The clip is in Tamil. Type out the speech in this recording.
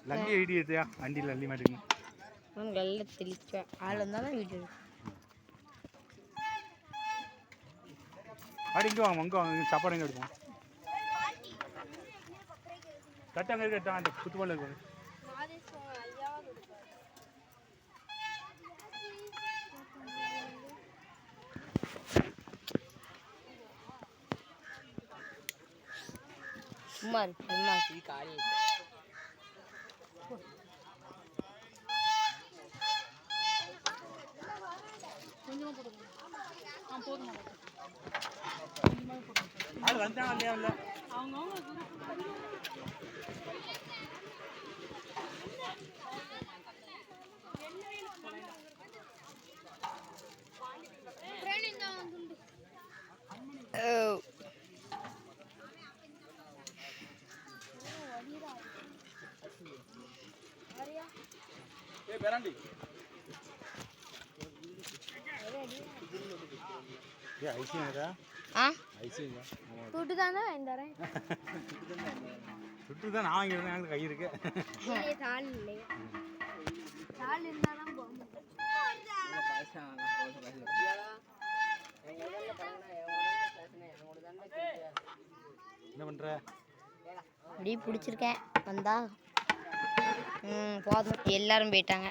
லல்லி ஐடி எடுத்தியா வண்டி லல்லி மாட்டுங்க நல்ல தெளிக்க ஆள் இருந்தாலும் வீடியோ அப்படி இங்கே வாங்க அங்கே வாங்க சாப்பாடு எங்கே எடுப்போம் கட்டு அங்கே இருக்கட்டும் அந்த ஃபுட்பால் இருக்கு சும்மா காலி கொஞ்சமாக போடுங்க போதுமா ஆள் வந்தாங்க இல்லையா இல்லை அவங்க பெராண்டி துட்டு தானே வாங்கித்தரேன் துட்டு தான் நான் வாங்கிடுறேன் எனக்கு கை இருக்கு தாள் இல்லை தாள் இருந்தால் தான் போக என்ன பண்ற அப்படி பிடிச்சிருக்கேன் வந்தா போதும் எல்லாரும் போயிட்டாங்க